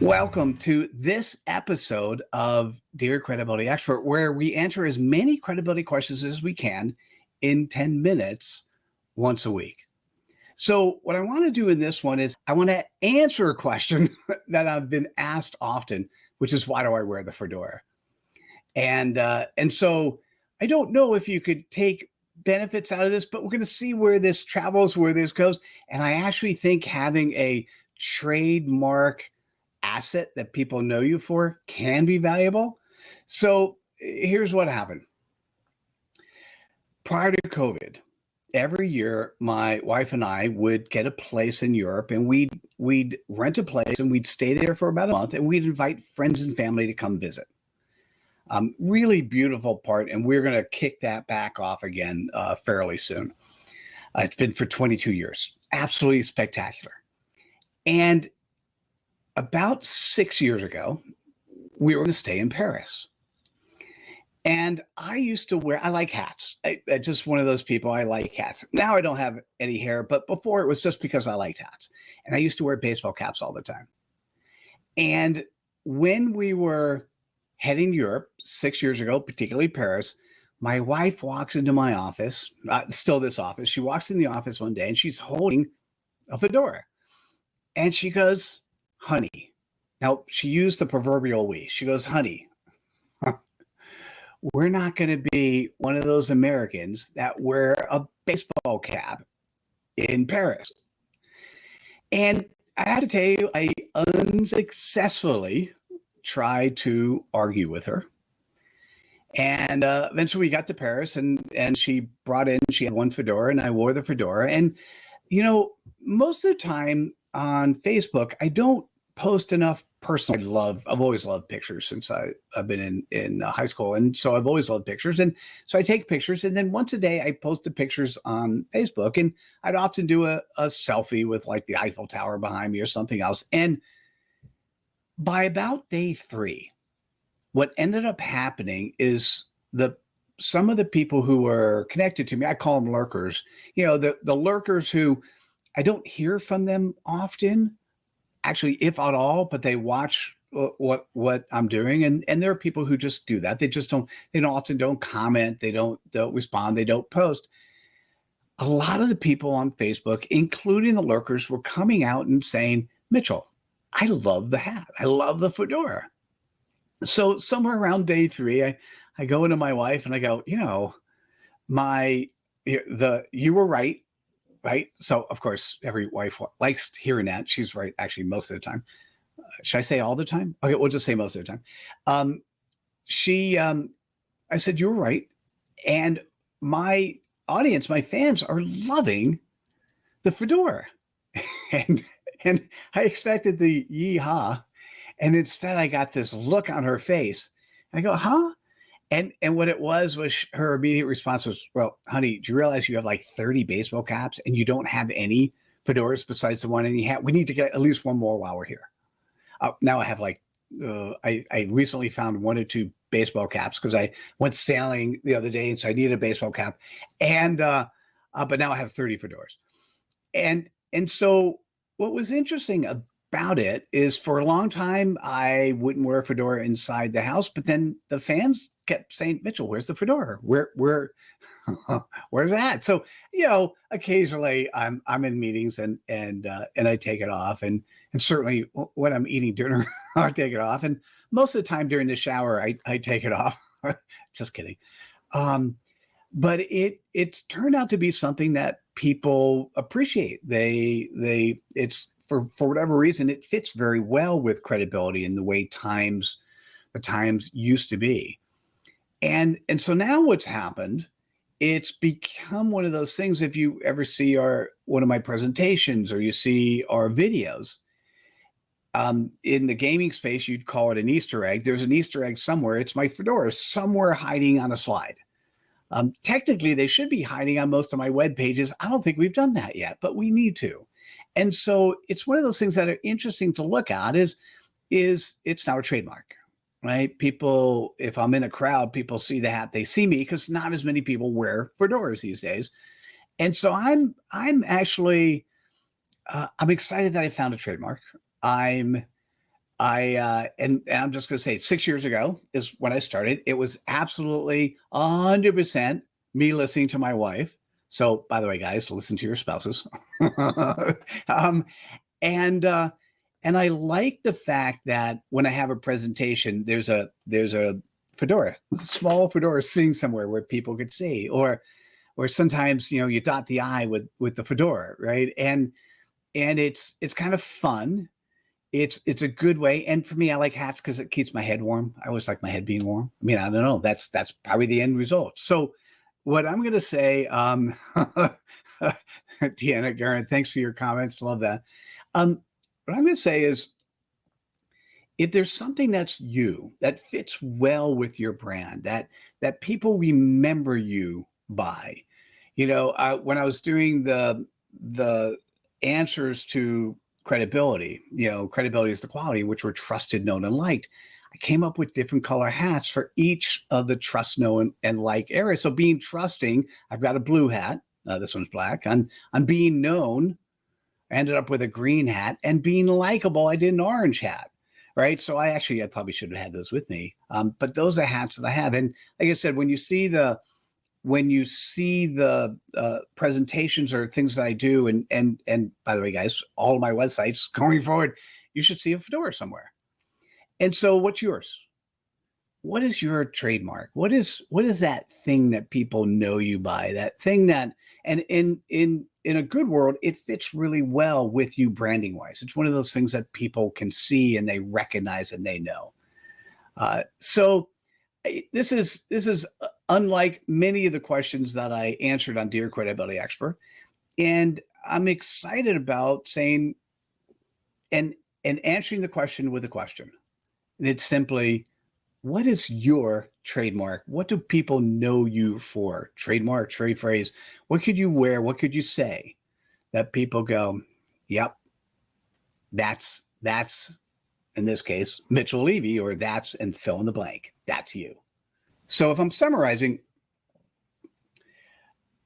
Welcome to this episode of Dear Credibility Expert, where we answer as many credibility questions as we can in 10 minutes once a week. So what I want to do in this one is I want to answer a question that I've been asked often, which is, why do I wear the fedora? And so I don't know if you could take benefits out of this, but we're going to see where this travels, where this goes. And I actually think having a trademark asset that people know you for can be valuable. So here's what happened. Prior to COVID, every year my wife and I would get a place in Europe, and we'd rent a place and we'd stay there for about a month, and we'd invite friends and family to come visit. Really beautiful part, and we're going to kick that back off again fairly soon. It's been for 22 years. Absolutely spectacular. And about 6 years ago, we were going to stay in Paris. And I like hats. I just one of those people, I like hats. Now I don't have any hair, but before it was just because I liked hats. And I used to wear baseball caps all the time. And when we were heading to Europe 6 years ago, particularly Paris, my wife walks into my office, still this office. She walks in the office one day and she's holding a fedora. And she goes, "Honey." Now, she used the proverbial we. She goes, "Honey, we're not going to be one of those Americans that wear a baseball cap in Paris." And I have to tell you, I unsuccessfully tried to argue with her. And eventually we got to Paris, and she had one fedora, and I wore the fedora. And, most of the time on Facebook, I don't post enough personal. I've always loved pictures since I've been in high school. And so I've always loved pictures. And so I take pictures, and then once a day I post the pictures on Facebook, and I'd often do a selfie with like the Eiffel Tower behind me or something else. And by about day 3, what ended up happening is some of the people who were connected to me, I call them lurkers, the lurkers who I don't hear from them often, actually, if at all, but they watch what I'm doing. And there are people who just do that. They often don't comment. They don't respond. They don't post. A lot of the people on Facebook, including the lurkers, were coming out and saying, "Mitchell, I love the hat. I love the fedora." So somewhere around day 3, I go into my wife and I go, "You were right." Right. So, of course, every wife likes hearing that. She's right, actually, most of the time. Should I say all the time? Okay, we'll just say most of the time. I said, "You were right." And my audience, my fans are loving the fedora. and I expected the yee-haw. And instead, I got this look on her face. And I go, "Huh?" And what it was her immediate response was, "Well, honey, do you realize you have like 30 baseball caps and you don't have any fedoras besides the one in your hat? We need to get at least one more while we're here." Now I have I recently found 1 or 2 baseball caps because I went sailing the other day, and so I needed a baseball cap. And but now I have 30 fedoras. And so what was interesting about it is, for a long time I wouldn't wear a fedora inside the house, but then the fans kept saying, "Mitchell, where's the fedora? Where's that?" So, occasionally I'm in meetings and I take it off, and certainly when I'm eating dinner, I take it off. And most of the time during the shower, I take it off. Just kidding. But it's turned out to be something that people appreciate. It's for whatever reason, it fits very well with credibility and the way the times used to be. And so now what's happened, it's become one of those things. If you ever see one of my presentations or you see our videos, in the gaming space, you'd call it an Easter egg. There's an Easter egg somewhere. It's my fedora somewhere hiding on a slide. Technically, they should be hiding on most of my web pages. I don't think we've done that yet, but we need to. And so it's one of those things that are interesting to look at is it's now a trademark. Right? People, if I'm in a crowd, people see the hat, they see me, because not as many people wear fedoras these days. And so I'm actually, I'm excited that I found a trademark. I'm And I'm just going to say 6 years ago is when I started. It was absolutely 100% me listening to my wife. So, by the way, guys, listen to your spouses. um, and and I like the fact that when I have a presentation, there's a fedora, a small fedora sitting somewhere where people could see, or sometimes you dot the I with the fedora, right? And it's kind of fun. It's a good way. And for me, I like hats because it keeps my head warm. I always like my head being warm. I mean, I don't know. That's probably the end result. So what I'm going to say, Deanna Garin, thanks for your comments. Love that. What I'm going to say is, if there's something that's you that fits well with your brand, that people remember you by, when I was doing the answers to credibility, credibility is the quality in which we're trusted, known, and liked. I came up with different color hats for each of the trust, known, and like areas. So being trusting, I've got a blue hat. This one's black. On being known, I ended up with a green hat, and being likable, I did an orange hat. Right. So I probably should have had those with me. But those are hats that I have. And like I said, when you see the presentations or things that I do, and by the way, guys, all of my websites going forward, you should see a fedora somewhere. And so what's yours? What is your trademark? What is that thing that people know you by? That thing that, and in a good world, it fits really well with you branding wise. It's one of those things that people can see and they recognize and they know. So this is unlike many of the questions that I answered on Dear Credibility Expert, and I'm excited about saying and answering the question with a question. And it's simply, what is your trademark? What do people know you for? Trademark, trade phrase. What could you wear? What could you say that people go, yep, that's in this case, Mitchell Levy, or that's, and fill in the blank. That's you. So if I'm summarizing,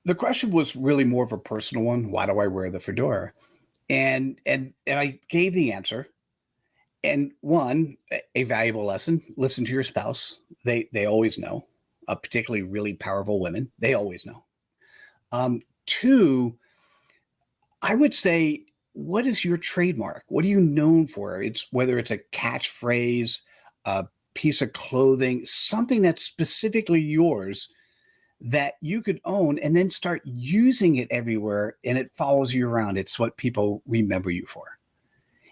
the question was really more of a personal one. Why do I wear the fedora? And I gave the answer. And one, a valuable lesson: listen to your spouse. They always know. Particularly really powerful women, they always know. Two, I would say, what is your trademark? What are you known for? It's whether it's a catchphrase, a piece of clothing, something that's specifically yours that you could own and then start using it everywhere, and it follows you around. It's what people remember you for.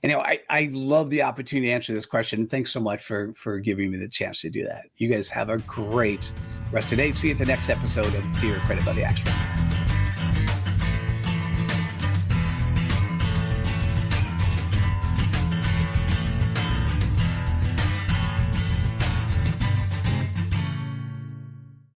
And I love the opportunity to answer this question. Thanks so much for giving me the chance to do that. You guys have a great rest of the day. See you at the next episode of Dear Credibility Expert.